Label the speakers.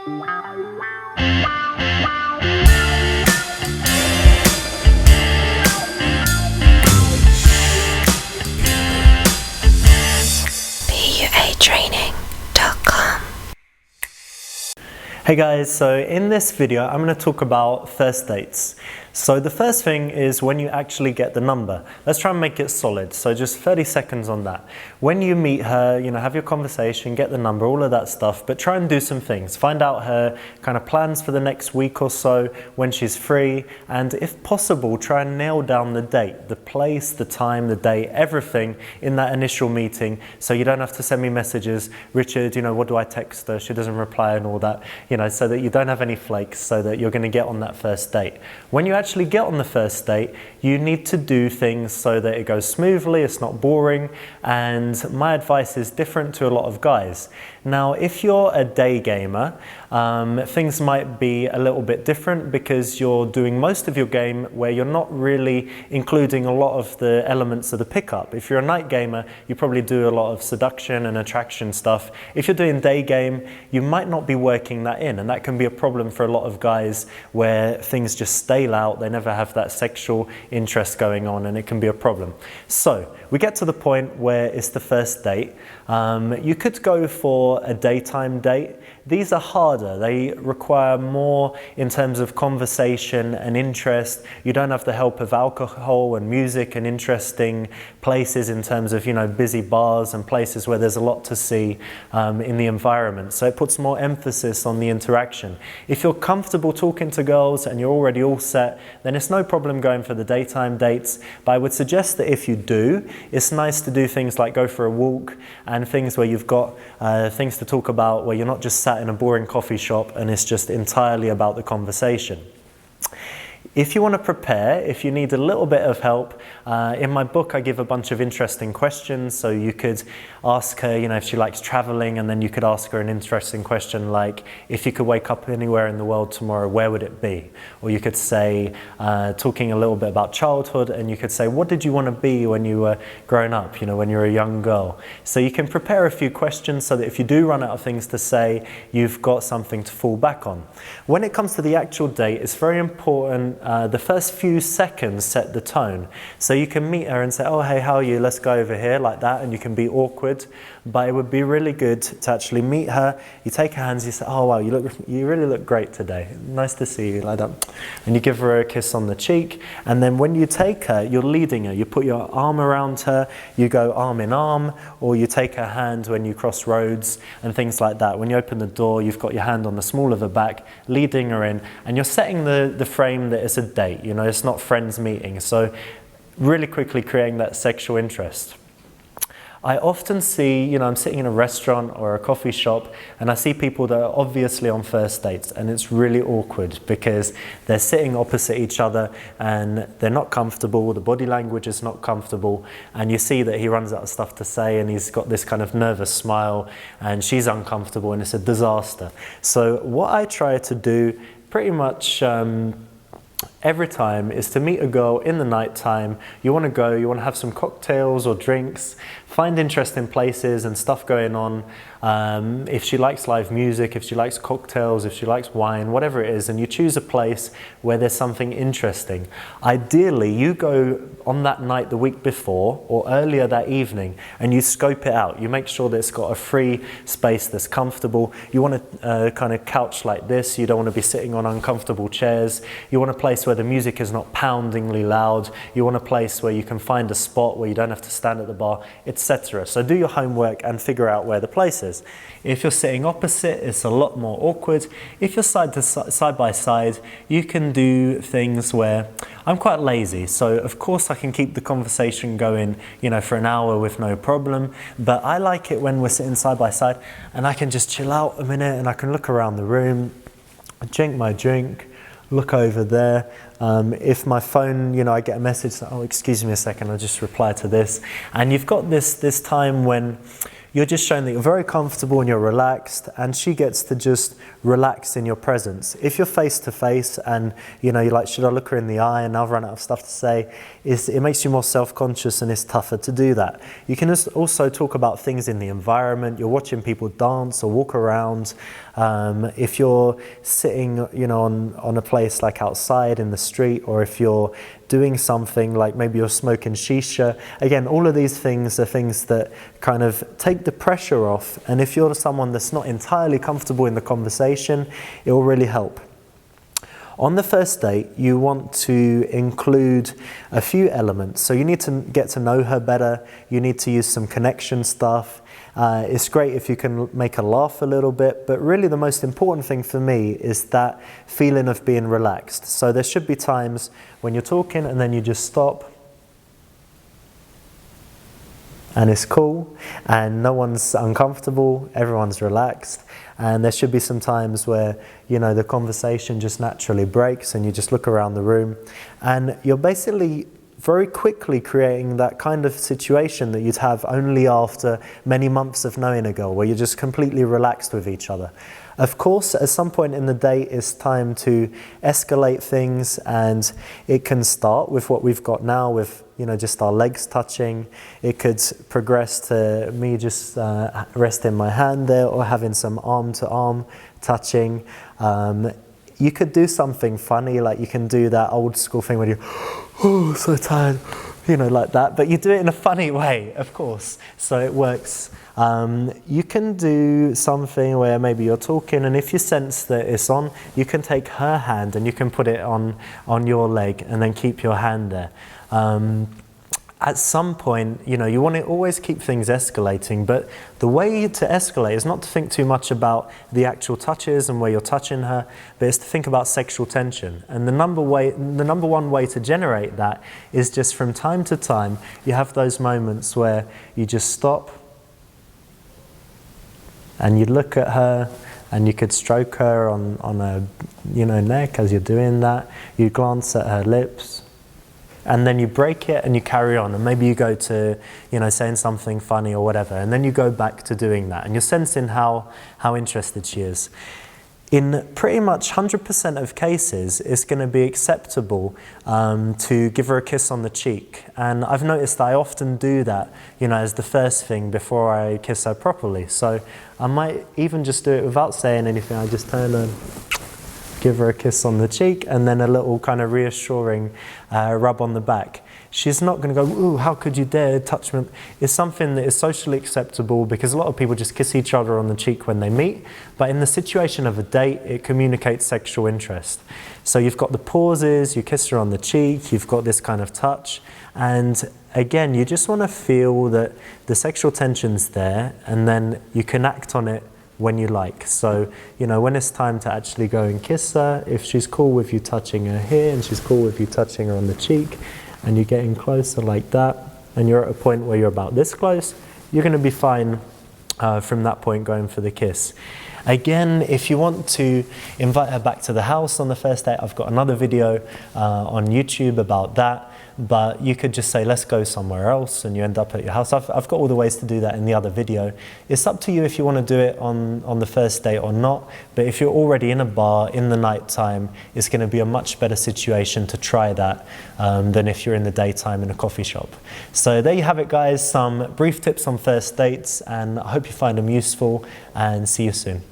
Speaker 1: Hey guys, so in this video I'm going to talk about first dates. So the first thing is when you actually get the number. Let's try and make it solid, so just 30 seconds on that. When you meet her, have your conversation, get the number, all of that stuff, but try and do some things. Find out her kind of plans for the next week or so, when she's free, and if possible, try and nail down the date, the place, the time, the day, everything in that initial meeting, so you don't have to send me messages, Richard, what do I text her, she doesn't reply and all that, so that you don't have any flakes, so that you're going to get on that first date. When you actually get on the first date, you need to do things so that it goes smoothly, it's not boring, and my advice is different to a lot of guys. Now, if you're a day gamer, things might be a little bit different because you're doing most of your game where you're not really including a lot of the elements of the pickup. If you're a night gamer, you probably do a lot of seduction and attraction stuff. If you're doing day game, you might not be working that in, and that can be a problem for a lot of guys where things just stale out, they never have that sexual interest going on, and it can be a problem. So we get to the point where it's the first date. You could go for a daytime date. These are harder, they require more in terms of conversation and interest. You don't have the help of alcohol and music and interesting places in terms of busy bars and places where there's a lot to see in the environment. So it puts more emphasis on the interaction. If you're comfortable talking to girls and you're already all set, then it's no problem going for the daytime dates. But I would suggest that if you do, it's nice to do things like go for a walk and things where you've got things to talk about, where you're not just sat in a boring coffee shop and it's just entirely about the conversation. If you want to prepare, if you need a little bit of help, in my book I give a bunch of interesting questions. So you could ask her, if she likes traveling, and then you could ask her an interesting question like, if you could wake up anywhere in the world tomorrow, where would it be? Or you could say, talking a little bit about childhood, and you could say, what did you want to be when you were growing up, when you were a young girl? So you can prepare a few questions so that if you do run out of things to say, you've got something to fall back on. When it comes to the actual date, it's very important the first few seconds set the tone. So you can meet her and say, oh, hey, how are you? Let's go over here, like that, and you can be awkward. But it would be really good to actually meet her. You take her hands, you say, oh, wow, you really look great today. Nice to see you, like that. And you give her a kiss on the cheek. And then when you take her, you're leading her. You put your arm around her, you go arm in arm, or you take her hand when you cross roads and things like that. When you open the door, you've got your hand on the small of her back, leading her in, and you're setting the frame that it's a date, it's not friends meeting. So really quickly creating that sexual interest. I often see, I'm sitting in a restaurant or a coffee shop and I see people that are obviously on first dates, and it's really awkward because they're sitting opposite each other and they're not comfortable, the body language is not comfortable, and you see that he runs out of stuff to say and he's got this kind of nervous smile and she's uncomfortable, and it's a disaster. So what I try to do pretty much every time is to meet a girl in the night time. You want to have some cocktails or drinks, find interesting places and stuff going on. If she likes live music, if she likes cocktails, if she likes wine, whatever it is, and you choose a place where there's something interesting. Ideally, you go on that night the week before or earlier that evening and you scope it out. You make sure that it's got a free space that's comfortable. You want a kind of couch like this. You don't want to be sitting on uncomfortable chairs. You want a place where the music is not poundingly loud. You want a place where you can find a spot where you don't have to stand at the bar, etc. So do your homework and figure out where the place is. If you're sitting opposite, it's a lot more awkward. If you're side by side, you can do things where I'm quite lazy, so of course I can keep the conversation going, for an hour with no problem, but I like it when we're sitting side by side and I can just chill out a minute and I can look around the room, drink my drink, look over there. If my phone, I get a message, oh, excuse me a second, I'll just reply to this. And you've got this time when You're just showing that you're very comfortable and you're relaxed, and she gets to just relax in your presence. If you're face to face and you're like, should I look her in the eye and I've run out of stuff to say, it makes you more self-conscious and it's tougher to do that. You can also talk about things in the environment. You're watching people dance or walk around. If you're sitting on a place like outside in the street, or if you're doing something like maybe you're smoking shisha. Again, all of these things are things that kind of take the pressure off, and if you're someone that's not entirely comfortable in the conversation, it will really help. On the first date, you want to include a few elements. So you need to get to know her better. You need to use some connection stuff. It's great if you can make her laugh a little bit, but really the most important thing for me is that feeling of being relaxed. So there should be times when you're talking and then you just stop, and it's cool, and no one's uncomfortable, everyone's relaxed. And there should be some times where, the conversation just naturally breaks and you just look around the room, and you're basically very quickly creating that kind of situation that you'd have only after many months of knowing a girl, where you're just completely relaxed with each other. Of course, at some point in the date, it's time to escalate things, and it can start with what we've got now with, just our legs touching. It could progress to me just resting my hand there, or having some arm-to-arm touching. You could do something funny, like you can do that old school thing where you, oh, so tired, like that. But you do it in a funny way, of course, so it works. You can do something where maybe you're talking, and if you sense that it's on, you can take her hand and you can put it on your leg and then keep your hand there. At some point, you want to always keep things escalating, but the way to escalate is not to think too much about the actual touches and where you're touching her, but it's to think about sexual tension. And the number one way to generate that is just from time to time, you have those moments where you just stop and you look at her, and you could stroke her on her neck as you're doing that. You glance at her lips, and then you break it and you carry on, and maybe you go to saying something funny or whatever, and then you go back to doing that, and you're sensing how interested she is. In pretty much 100% of cases, it's going to be acceptable to give her a kiss on the cheek. And I've noticed that I often do that, as the first thing before I kiss her properly. So I might even just do it without saying anything. I just turn and give her a kiss on the cheek, and then a little kind of reassuring rub on the back. She's not going to go, ooh, how could you dare touch me? It's something that is socially acceptable, because a lot of people just kiss each other on the cheek when they meet. But in the situation of a date, it communicates sexual interest. So you've got the pauses, you kiss her on the cheek, you've got this kind of touch. And again, you just want to feel that the sexual tension's there, and then you can act on it when you like. So, when it's time to actually go and kiss her, if she's cool with you touching her here, and she's cool with you touching her on the cheek, and you're getting closer like that, and you're at a point where you're about this close, you're going to be fine from that point going for the kiss. Again, if you want to invite her back to the house on the first date, I've got another video on YouTube about that. But you could just say, let's go somewhere else, and you end up at your house. I've got all the ways to do that in the other video. It's up to you if you want to do it on the first date or not. But if you're already in a bar in the night time, it's going to be a much better situation to try that than if you're in the daytime in a coffee shop. So there you have it, guys. Some brief tips on first dates, and I hope you find them useful, and see you soon.